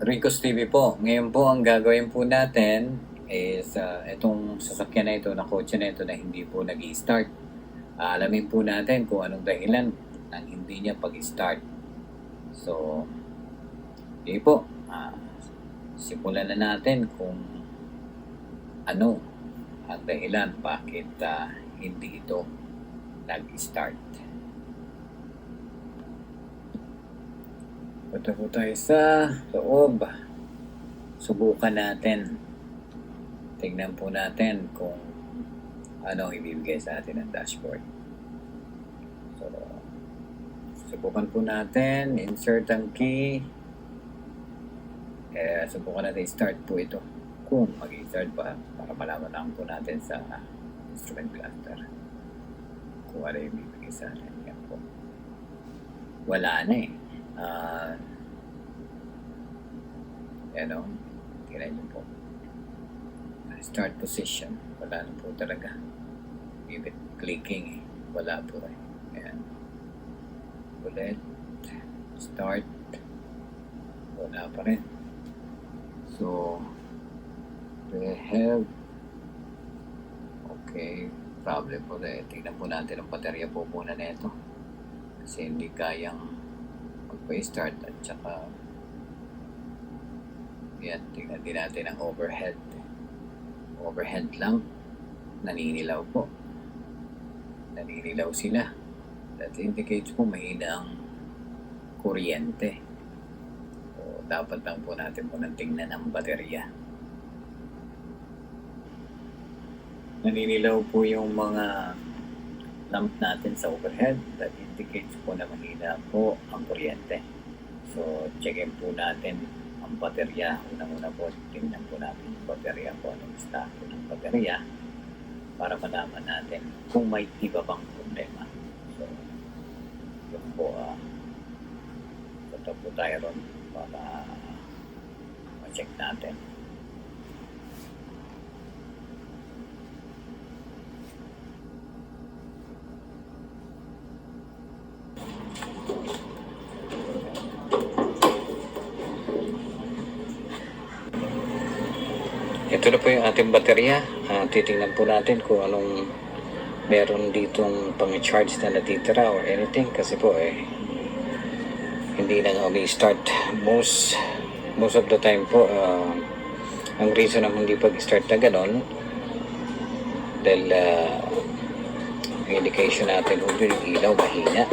Ricos TV po. Ngayon po ang gagawin po natin is itong sasakyan na ito, na kotse na ito na hindi po nag-i-start. Alamin po natin kung anong dahilan ng hindi niya pag-start. So, hindi po. Simulan na natin kung ano ang dahilan bakit hindi ito nag-start. Punta po tayo sa loob. Subukan natin. Tingnan po natin kung ano ibibigay sa atin ng dashboard. So, subukan po natin. Insert ang key. Subukan natin start po ito. Kung mag-start pa, para malaman lang po natin sa instrument cluster kung ano yung ibibigay sa atin. Yan po. Wala na eh. Ano, tingnan nyo po. Start position. Wala na po talaga. Give it clicking eh. Wala po eh. Ayan. Ulit. Start. Wala pa rin. So, we have okay. Problem po na. Tingnan po natin ang baterya po muna na ito. Kasi hindi kayang magpa-start at saka yan, tingnan din natin ang overhead. Overhead lang. Naninilaw po. Naninilaw sila. That indicates po mahina ang kuryente. So, dapat lang po natin munang tingnan ang baterya. Naninilaw po yung mga lamp natin sa overhead. That indicates po na mahina po ang kuryente. So, checkin po natin ang baterya. Unang-una po, tingnan po natin yung baterya po, anong estado ng baterya para malaman natin kung may iba bang problema. So, yun po, punta po tayo ron para ma-check natin. Ito na po yung ating baterya. Titingnan po natin kung anong meron ditong pang-charge na natitira or anything. Kasi po hindi na nga umi-start. Most of the time po, ang reason na hindi pag-start na ganon, dahil ang indication natin kung yung ilaw mahina.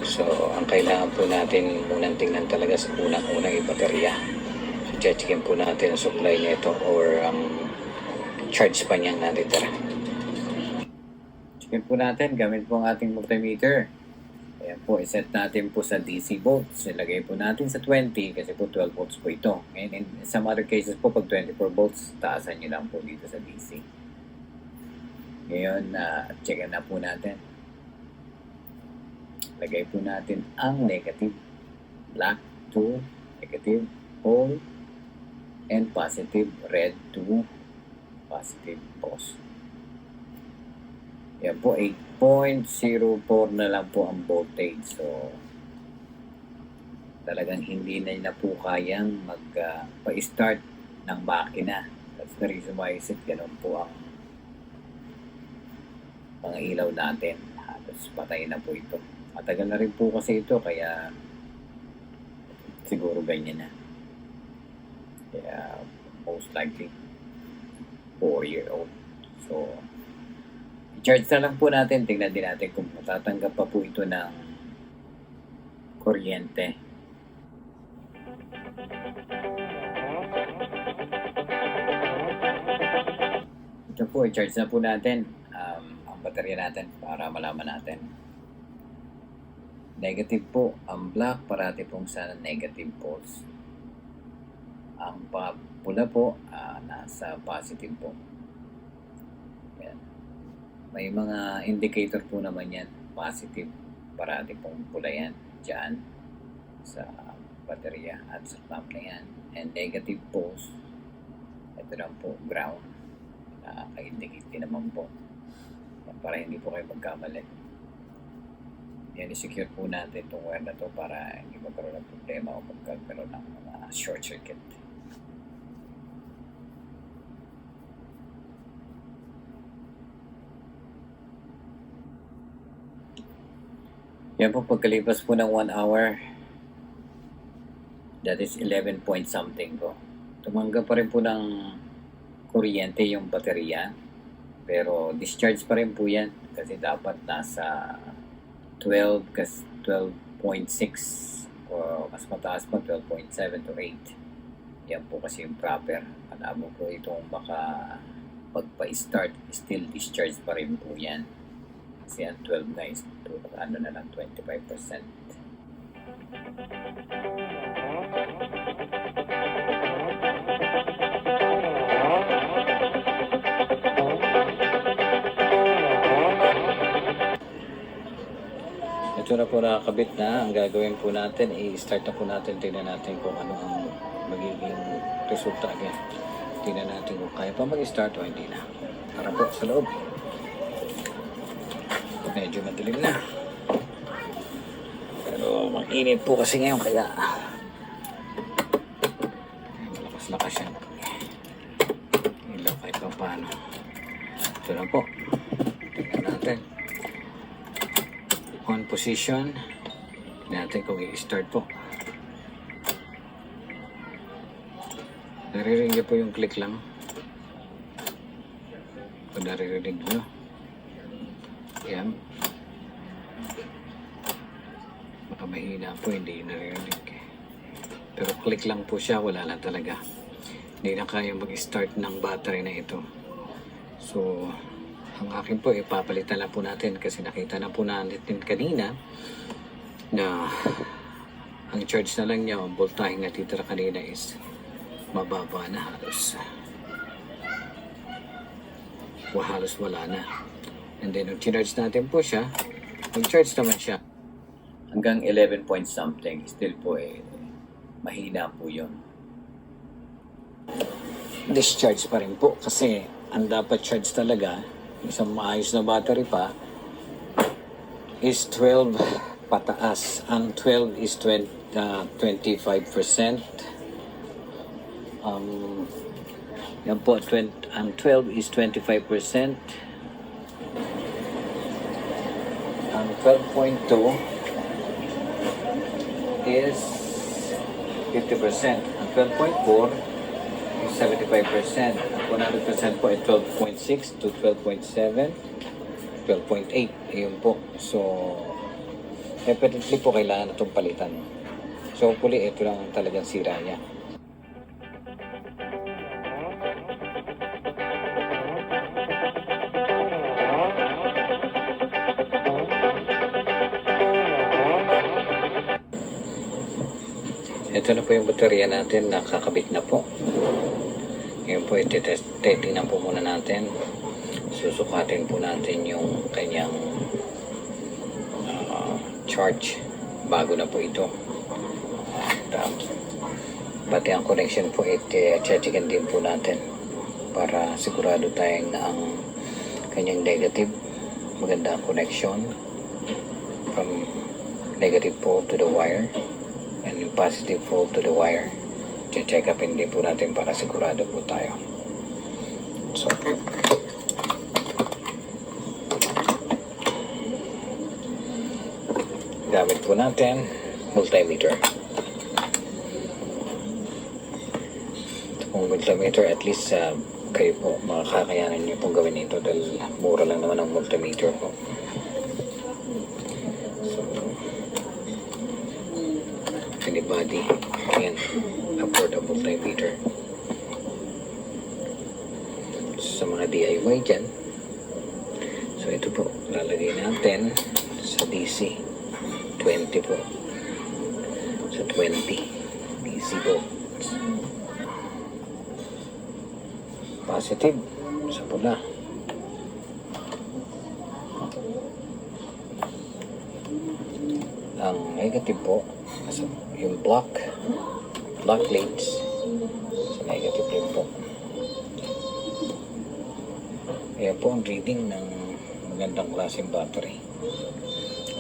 So, ang kailangan po natin munang tingnan talaga sa unang-unang yung baterya. Checkin po natin ang supply nito or ang charge pa niyang natitira. Checkin po natin gamit po ang ating multimeter. Ayan po, iset natin po sa DC volts. Ilagay po natin sa 20 kasi po 12 volts po ito. And in some other cases po, pag 24 volts, taasan nyo lang po dito sa DC. Ngayon, checkin na po natin. Lagay po natin ang negative black to negative whole and positive red to positive pause. Yan po, 8.04 na lang po ang voltage. So, talagang hindi na po kayang pa-start ng makina. That's the reason why is it ganun po ang mga ilaw natin. Tapos patay na po ito. Matagal na rin po kasi ito, kaya siguro ganyan na. Kaya most likely 4-year-old. So, i-charge na lang po natin. Tingnan din natin kung matatanggap pa po ito ng kuryente. Ito po, i-charge na po natin ang baterya natin para malaman natin. Negative po. Ang black parati pong sa negative poles. Ang pula po, nasa positive po. Yan. May mga indicator po naman yan. Positive, parati pong pula yan. Diyan, sa baterya at sa lamp na yan. And negative poles, ito lang po, ground. Nakaka-indicate din naman po. Para hindi po kayo magkamali. Yan, i-secure po natin itong wire na to para hindi magkaroon ng problema o magkaroon ng mga short circuit. Yan po, pagkalipas po ng 1 hour, that is 11 point something po. Tumanggap pa rin po ng kuryente yung baterya, pero discharge pa rin po yan kasi dapat nasa 12 kasi 12.6 o mas mataas pa 12.7 to 8. Yan po kasi yung proper. Malabo po itong baka pagpa-start still discharge pa rin po yan. Kasi ang 12 guys, ano na lang 25%. Ito na po nakakabit na. Ang gagawin po natin, i-start na po natin. Tingnan natin kung ano ang magiging resulta agad. Tingnan natin kung kaya pa mag-start o hindi na. Tara po sa loob. Medyo madilim na. Pero mag-init po kasi ngayon kaya malakas-lakas yan. Ilaw kahit pa paano. Ito na po. Tingnan natin. On position. Tingnan natin kung i-start po. Naririnig po yung click lang. Kung naririnig nyo. Yan. Baka mahina po, hindi naririnig. Pero click lang po siya, wala lang talaga. Hindi na kaya mag-start ng battery na ito. So, ang akin po, ipapalitan na po natin kasi nakita na po natin kanina na ang charge na lang niya, ang voltahe na titira kanina is mababa na halos. Halos wala na. And then, nung charge natin po siya, mag-charge naman siya. Hanggang 11 point something, still po mahina po yun. Discharge pa rin po kasi ang dapat charge talaga, isang maayos na battery pa, is 12 pataas. Ang 12 is 25%. Yan po, ang 12 is 25%. Ang 12.2 is 50%. Ang 12.4 is 75%. Ang 100% po ay 12.6 to 12.7, 12.8. Ayun po. So, definitely po kailangan itong palitan. So, hopefully, ito lang talagang sira niya. Ito na po yung baterya natin, nakakabit na po. Ngayon po, titingnan po muna natin. Susukatin po natin yung kanyang charge. Bago na po ito. Pati ang connection po, checkin din po natin para sigurado tayong na ang kanyang negative. Maganda ang connection from negative pole to the wire. And yung positive pole to the wire. Check upin din po natin para sigurado po tayo. So, gamit po natin multimeter. Ito pong multimeter, at least kayo po makakayanan nyo pong gawin ito dahil mura lang naman ang multimeter po. Anybody can afford a multimeter. Sa mga DIY dyan, so ito po, lalagay natin sa DC 20 po. So 20 DC volts. Positive sa pula. Ang negative po, yung block leads sa negative din po. Ayan po ang reading ng magandang klaseng battery.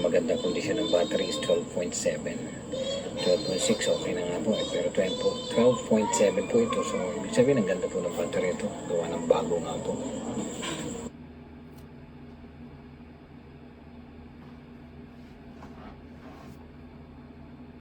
Ang magandang kondisyon ng battery is 12.7. 12.6 okay na nga po eh. Pero 12.7 po ito. So, ibig sabihin ang ganda po ng battery ito. Gawa ng bago nga po.